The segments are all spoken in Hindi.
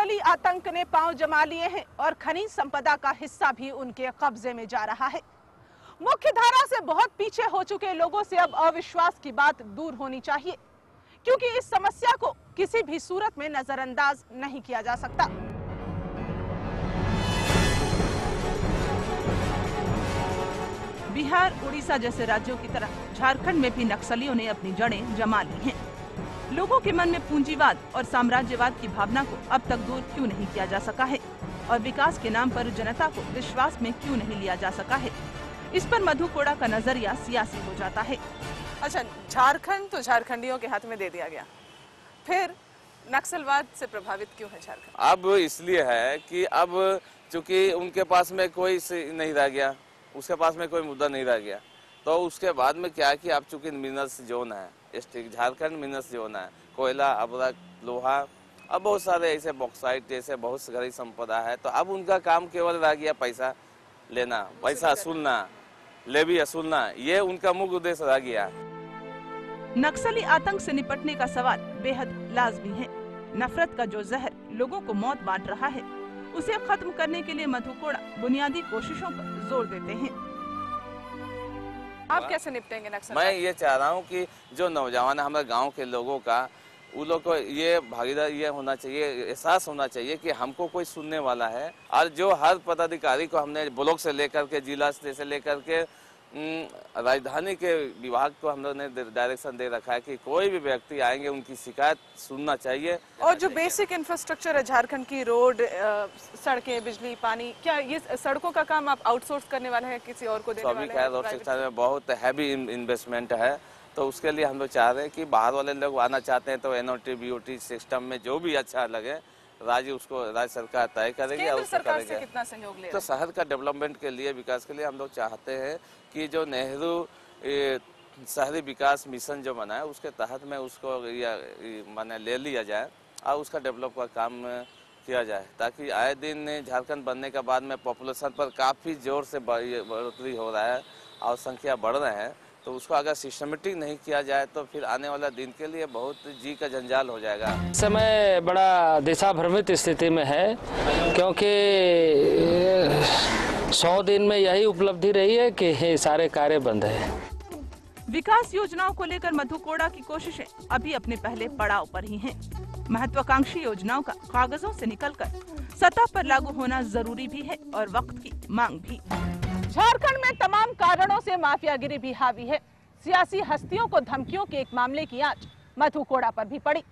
नक्सली आतंक ने पांव जमा लिए हैं और खनिज संपदा का हिस्सा भी उनके कब्जे में जा रहा है। मुख्य धारा से बहुत पीछे हो चुके लोगों से अब अविश्वास की बात दूर होनी चाहिए, क्योंकि इस समस्या को किसी भी सूरत में नजरअंदाज नहीं किया जा सकता। बिहार, उड़ीसा जैसे राज्यों की तरह झारखंड में भी नक्सलियों ने अपनी जड़ें जमा ली हैं। लोगों के मन में पूंजीवाद और साम्राज्यवाद की भावना को अब तक दूर क्यों नहीं किया जा सका है और विकास के नाम पर जनता को विश्वास में क्यों नहीं लिया जा सका है, इस पर मधु कोड़ा का नजरिया सियासी हो जाता है। अच्छा, झारखंड तो झारखंडियों के हाथ में दे दिया गया, फिर नक्सलवाद से प्रभावित क्यों है झारखंड? अब इसलिए है कि अब चूंकि उनके पास में कोई नहीं रह गया, उसके पास में कोई मुद्दा नहीं रह गया, तो उसके बाद में क्या है कि अब चूंकि मिनरल्स जोन है, झारखंड मिनरल्स जोन है, कोयला, अबरक, लोहा, अब बहुत सारे ऐसे बॉक्साइट जैसे बहुत सारी संपदा है, तो अब उनका काम केवल रह गया पैसा लेना, पैसा असूलना, लेवी असूलना, ये उनका मुख्य उद्देश्य रह गया। नक्सली आतंक से निपटने का सवाल बेहद लाजमी है। नफरत का जो जहर लोगों को मौत बांट रहा है, उसे खत्म करने के लिए मधु कोड़ा बुनियादी कोशिशों पर जोर देते हैं। आप कैसे निपटेंगे नक्सल? मैं ये चाह रहा हूँ कि जो नौजवान है हमारे गांव के लोगों का, उन लोग को ये भागीदार ये होना चाहिए, एहसास होना चाहिए कि हमको कोई सुनने वाला है। और जो हर पदाधिकारी को हमने ब्लॉक से लेकर के जिला से लेकर के राजधानी के विभाग को हम लोग ने डायरेक्शन दे रखा है कि कोई भी व्यक्ति आएंगे उनकी शिकायत सुनना चाहिए। और जो बेसिक इंफ्रास्ट्रक्चर है झारखंड की, रोड, सड़कें, बिजली, पानी, क्या ये सड़कों का काम आप आउटसोर्स करने वाले हैं, किसी और को देने वाले हैं? रोड सेक्टर में बहुत हैवी इन्वेस्टमेंट है, तो उसके लिए हम लोग चाह रहे हैं कि बाहर वाले लोग आना चाहते हैं तो NOT BOT सिस्टम में जो भी अच्छा लगे राज्य सरकार तय करेगी। केंद्र सरकार से कितना सहयोग ले रहे हैं? तो शहर का डेवलपमेंट के लिए, विकास के लिए हम लोग चाहते हैं कि जो नेहरू शहरी विकास मिशन जो बना है उसके तहत में उसको माने ले लिया जाए और उसका डेवलप का काम किया जाए, ताकि आए दिन झारखंड बनने के बाद में पॉपुलेशन पर काफ़ी जोर से बढ़ोतरी हो रहा है और संख्या बढ़ रहे हैं, तो उसको अगर सिस्टमेटिक नहीं किया जाए तो फिर आने वाला दिन के लिए बहुत जी का जंजाल हो जाएगा। समय बड़ा दिशा भ्रमित स्थिति में है, क्योंकि 100 दिन में यही उपलब्धि रही है कि सारे कार्य बंद है। विकास योजनाओं को लेकर मधु कोड़ा की कोशिशें अभी अपने पहले पड़ाव पर ही हैं। महत्वाकांक्षी योजनाओं का कागजों से निकलकर सतह पर लागू होना जरूरी भी है और वक्त की मांग भी। झारखंड में तमाम कारणों से माफियागिरी भी हावी है। सियासी हस्तियों को धमकियों के एक मामले की आंच मधु कोड़ा पर भी पड़ी।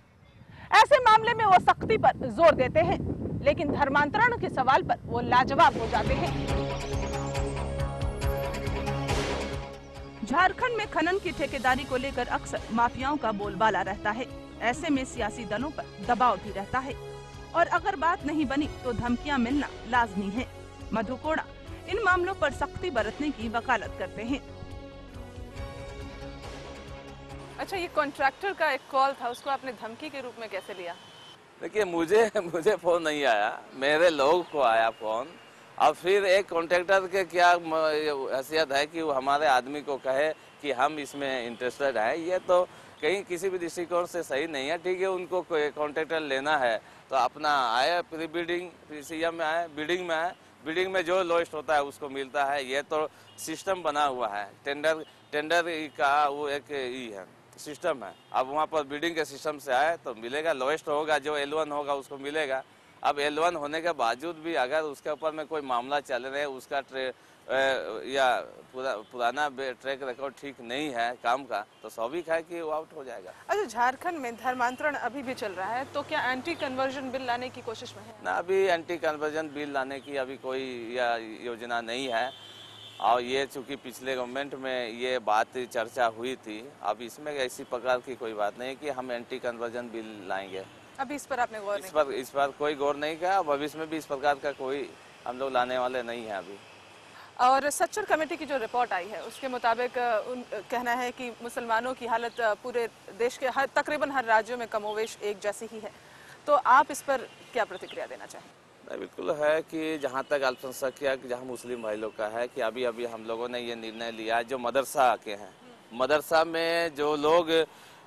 ऐसे मामले में वो सख्ती पर जोर देते हैं, लेकिन धर्मांतरण के सवाल पर वो लाजवाब हो जाते हैं। झारखंड में खनन की ठेकेदारी को लेकर अक्सर माफियाओं का बोलबाला रहता है। ऐसे में सियासी दलों पर दबाव भी रहता है और अगर बात नहीं बनी तो धमकियां मिलना लाजमी है। मधु कोड़ा इन मामलों पर सख्ती बरतने की वकालत करते हैं। अच्छा, ये कॉन्ट्रैक्टर का एक कॉल था, उसको आपने धमकी के रूप में कैसे लिया? देखिए, मुझे फोन नहीं आया, मेरे लोग को आया फोन। और फिर एक कॉन्ट्रैक्टर के क्या हैसियत है कि वो हमारे आदमी को कहे कि हम इसमें इंटरेस्टेड हैं, ये तो कहीं किसी भी दृष्टिकोण से सही नहीं है। ठीक है, उनको कॉन्ट्रैक्टर लेना है तो अपना आए, प्री बिडिंग PCM में आए, बिडिंग में आए, बिडिंग में जो लोएस्ट होता है उसको मिलता है। ये तो सिस्टम बना हुआ है, टेंडर का वो एक है सिस्टम है। अब वहाँ पर बिडिंग के सिस्टम से आए तो मिलेगा, लोएस्ट होगा, जो L1 होगा उसको मिलेगा। अब L1 होने के बावजूद भी अगर उसके ऊपर में कोई मामला चल रहा है, उसका पुराना ट्रैक रिकॉर्ड ठीक नहीं है काम का, तो स्वाभाविक है कि वो आउट हो जाएगा। अच्छा, झारखंड में धर्मांतरण अभी भी चल रहा है, तो क्या एंटी कन्वर्जन बिल लाने की कोशिश में है? ना, अभी एंटी कन्वर्जन बिल लाने की अभी कोई योजना नहीं है। और ये चूंकि पिछले गवर्नमेंट में ये बात चर्चा हुई थी, अब इसमें ऐसी प्रकार की कोई बात नहीं है कि हम एंटी कन्वर्जन बिल लाएंगे। अभी इस पर आपने गौर नहीं? इस पर कोई गौर नहीं किया। भविष्य में भी इस प्रकार का कोई हम लोग लाने वाले नहीं है अभी। और सच्चर कमेटी की जो रिपोर्ट आई है उसके मुताबिक कहना है कि मुसलमानों की हालत पूरे देश के तकरीबन हर राज्यों में कमोवेश एक जैसी ही है, तो आप इस पर क्या प्रतिक्रिया देना चाहें? बिल्कुल है कि जहाँ तक अल्पसंख्यक जहाँ मुस्लिम भाई लोग का है कि अभी हम लोगों ने ये निर्णय लिया है, जो मदरसा के हैं, मदरसा में जो लोग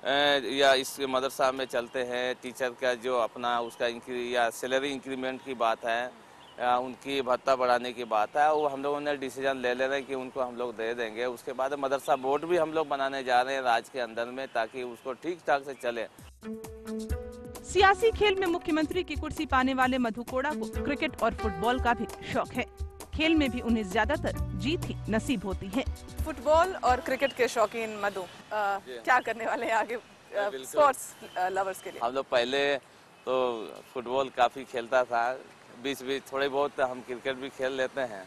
या इस मदरसा में चलते हैं, टीचर का जो अपना उसका या सैलरी इंक्रीमेंट की बात है, उनकी भत्ता बढ़ाने की बात है, वो हम लोगों ने डिसीजन ले रहे हैं कि उनको हम लोग दे देंगे। उसके बाद मदरसा बोर्ड भी हम लोग बनाने जा रहे हैं राज्य के अंदर में, ताकि उसको ठीक ठाक से चले। सियासी खेल में मुख्यमंत्री की कुर्सी पाने वाले मधु कोड़ा को क्रिकेट और फुटबॉल का भी शौक है। खेल में भी उन्हें ज्यादातर जीत ही नसीब होती है। फुटबॉल और क्रिकेट के शौकीन मधु क्या करने वाले हैं आगे स्पोर्ट्स लवर्स के लिए? हम लोग पहले तो फुटबॉल काफी खेलता था, बीच थोड़े बहुत हम क्रिकेट भी खेल लेते हैं।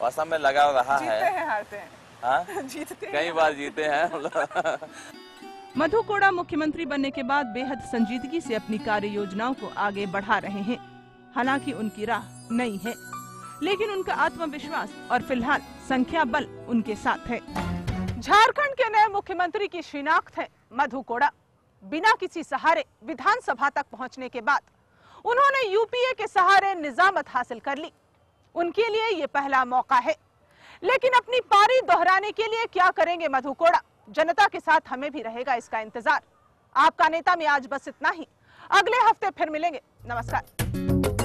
वैसा में लगा रहा जीतते है, हैं हारते हैं? हाँ जीतते हैं, कई बार जीते हैं हम लोग। मधु कोड़ा मुख्यमंत्री बनने के बाद बेहद संजीदगी से अपनी कार्य योजनाओं को आगे बढ़ा रहे हैं। हालांकि उनकी राह नई है, लेकिन उनका आत्मविश्वास और फिलहाल संख्या बल उनके साथ है। झारखंड के नए मुख्यमंत्री की शिनाख्त है मधु कोड़ा। बिना किसी सहारे विधानसभा तक पहुंचने के बाद उन्होंने यूपीए के सहारे निजामत हासिल कर ली। उनके लिए ये पहला मौका है, लेकिन अपनी पारी दोहराने के लिए क्या करेंगे मधु कोड़ा? जनता के साथ हमें भी रहेगा इसका इंतजार। आपका नेता में आज बस इतना ही। अगले हफ्ते फिर मिलेंगे। नमस्कार।